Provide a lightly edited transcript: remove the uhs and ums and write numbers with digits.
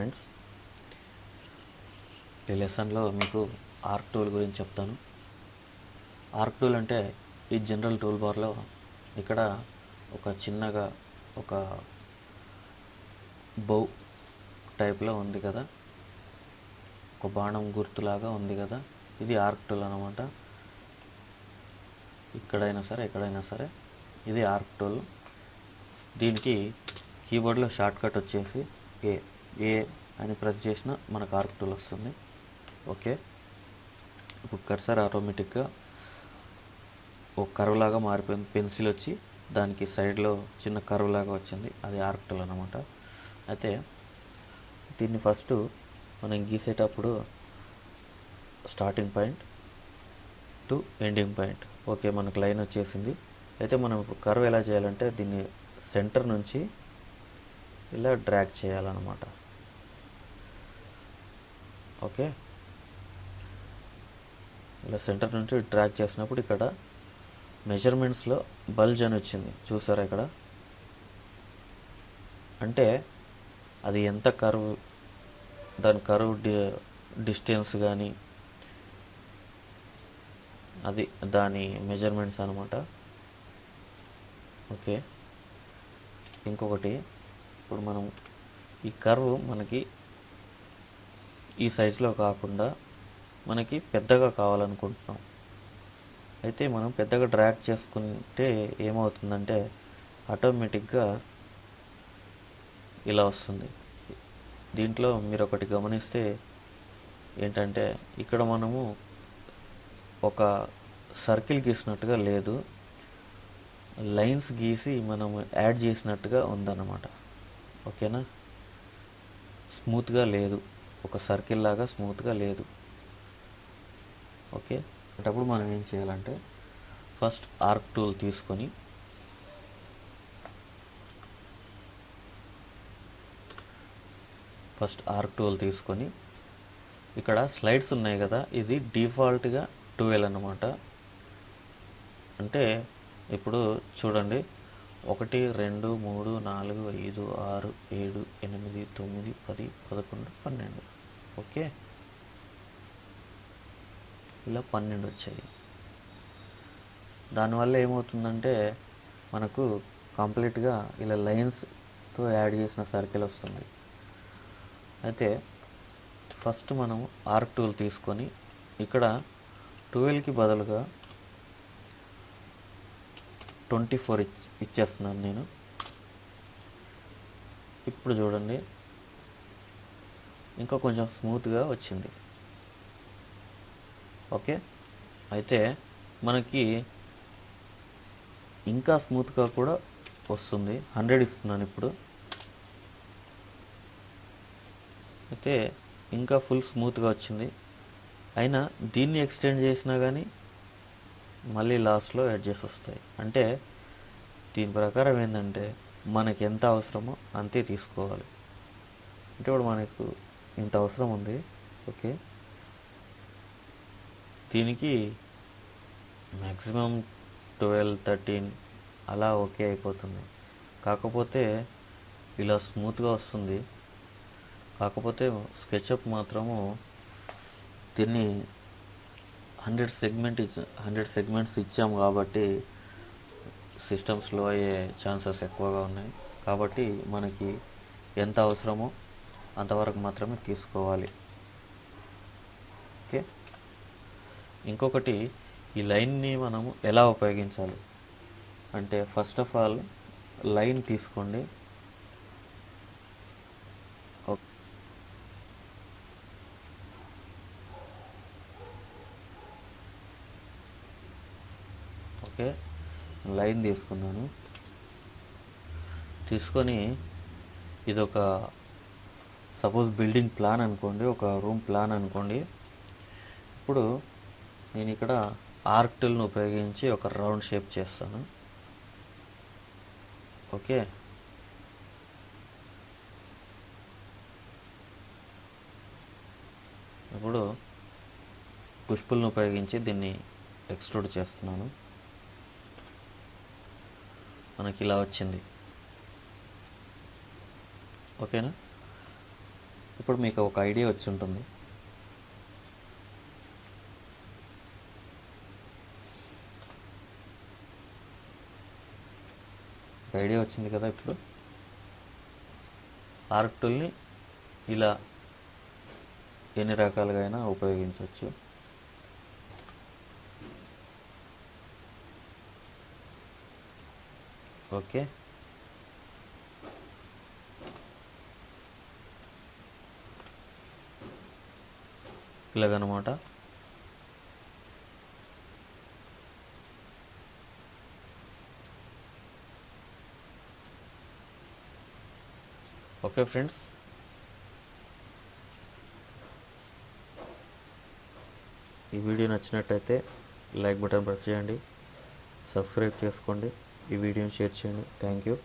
Friends, ఈ లెసన్లో మీకు ఆర్క్ టూల్ గురించి చెప్తాను. ఆర్క్ టూల్ అంటే ఈ జనరల్ టూల్ బార్లో ఇక్కడ ఒక చిన్నగా ఒక బౌ టైప్లో ఉంది కదా, ఒక బాణం గుర్తులాగా ఉంది కదా, ఇది ఆర్క్ టూల్ అన్నమాట. ఎక్కడైనా సరే ఇది ఆర్క్ టూల్. దీనికి కీబోర్డ్లో షార్ట్కట్ వచ్చేసి ఏ అని ప్రెస్ చేసినా మనకు ఆర్క్ టూల్ వస్తుంది. ఓకే, ఇప్పుడు కర్సర్ ఆటోమేటిక్గా ఒక కర్వ్ లాగా మారిపోయింది. పెన్సిల్ వచ్చి దానికి సైడ్లో చిన్న కర్వ్ లాగా వచ్చింది, అది ఆర్క్ టూల్ అన్నమాట. అయితే దీన్ని ఫస్ట్ మనం గీసేటప్పుడు starting point to ending point, okay మనకు లైన్ వచ్చేసింది. అయితే మనం కర్వ్ ఎలా చేయాలంటే దీన్ని సెంటర్ నుంచి ఇలా డ్రాగ్ చేయాలన్నమాట. ఓకే, ఇలా సెంటర్ నుంచి డ్రాగ్ చేసినప్పుడు ఇక్కడ మెజర్మెంట్స్లో బల్జ్ అని వచ్చింది, చూసారా ఇక్కడ? అంటే అది ఎంత కర్వ్, దాని కర్వ్ డిస్టెన్స్ కానీ అది దాని మెజర్మెంట్స్ అనమాట. ఓకే, ఇంకొకటి, ఇప్పుడు మనం ఈ కర్వ్ మనకి ఈ సైజులో కాకుండా మనకి పెద్దగా కావాలనుకుంటున్నాం. అయితే మనం పెద్దగా డ్రాగ్ చేసుకుంటే ఏమవుతుందంటే ఆటోమేటిక్గా ఇలా వస్తుంది. దీంట్లో మీరు ఒకటి గమనిస్తే ఏంటంటే ఇక్కడ మనము ఒక సర్కిల్ గీసినట్టుగా లేదు, లైన్స్ గీసి మనము యాడ్ చేసినట్టుగా ఉందన్నమాట. ఓకేనా, స్మూత్గా లేదు, ఒక సర్కిల్ లాగా స్మూత్గా లేదు. ఓకే, అప్పుడు మనం ఏం చేయాలంటే ఫస్ట్ ఆర్క్ టూల్ తీసుకొని ఇక్కడ స్లైడ్స్ ఉన్నాయి కదా, ఇది డిఫాల్ట్గా 12 అన్నమాట. అంటే ఇప్పుడు చూడండి, 1 2 3 4 5 6 7 8 9 10 11 12. ఓకే, ఇలా 12 వచ్చాయి. దానివల్ల ఏమవుతుందంటే మనకు కంప్లీట్గా ఇలా లైన్స్తో యాడ్ చేసిన సర్కిల్ వస్తుంది. అయితే ఫస్ట్ మనం ఆర్క్ టూల్ తీసుకొని ఇక్కడ 12కి బదులుగా 24 ఇచ్చేస్తున్నాను నేను. ఇప్పుడు చూడండి, ఇంకా కొంచెం స్మూత్గా వచ్చింది. ఓకే, అయితే మనకి ఇంకా స్మూత్గా కూడా వస్తుంది. 100 ఇస్తున్నాను ఇప్పుడు. అయితే ఇంకా ఫుల్ స్మూత్గా వచ్చింది. అయినా దీన్ని ఎక్స్టెండ్ చేసినా కానీ మళ్ళీ లాస్ట్లో ఎడ్జెస్ వస్తాయి. అంటే దీని ప్రకారం ఏంటంటే మనకి ఎంత అవసరమో అంతే తీసుకోవాలి. అంటే ఇప్పుడు మనకు ఇంత అవసరం ఉంది. ఓకే, దీనికి మ్యాక్సిమం 12 13 అలా ఓకే అయిపోతుంది. కాకపోతే ఇలా స్మూత్గా వస్తుంది. కాకపోతే స్కెచ్అప్ మాత్రము దీన్ని 100 సెగ్మెంట్స్ ఇచ్చాము కాబట్టి సిస్టమ్ స్లో అయ్యే ఛాన్సెస్ ఎక్కువగా ఉన్నాయి. కాబట్టి మనకి ఎంత అవసరమో అంతవరకు మాత్రమే తీసుకోవాలి. ఓకే, ఇంకొకటి, ఈ లైన్ని మనము ఎలా ఉపయోగించాలి అంటే ఫస్ట్ ఆఫ్ ఆల్ లైన్ తీసుకోండి. ఓకే, లైన్ తీసుకున్నాను. తీసుకొని ఇదొక సపోజ్ బిల్డింగ్ ప్లాన్ అనుకోండి, ఒక రూమ్ ప్లాన్ అనుకోండి. ఇప్పుడు నేను ఇక్కడ ఆర్క్ టూల్ను ఉపయోగించి ఒక రౌండ్ షేప్ చేస్తాను. ఓకే, ఇప్పుడు పుష్ పుల్ను ఉపయోగించి దీన్ని ఎక్స్ట్రూడ్ చేస్తున్నాను. మనకి ఇలా వచ్చింది. ఓకేనా, ఇప్పుడు మీకు ఒక ఐడియా వచ్చి ఉంటుంది. ఐడియా వచ్చింది కదా. ఇప్పుడు ఆర్క్ టూల్ని ఇలా ఎన్ని రకాలుగా అయినా ఉపయోగించవచ్చు. ఓకే, ఇలాగనమాట. ఓకే ఫ్రెండ్స్, ఈ వీడియో నచ్చినట్టయితే లైక్ బటన్ ప్రెస్ చేయండి, సబ్స్క్రైబ్ చేసుకోండి, ఈ వీడియోని షేర్ చేయండి. Thank you.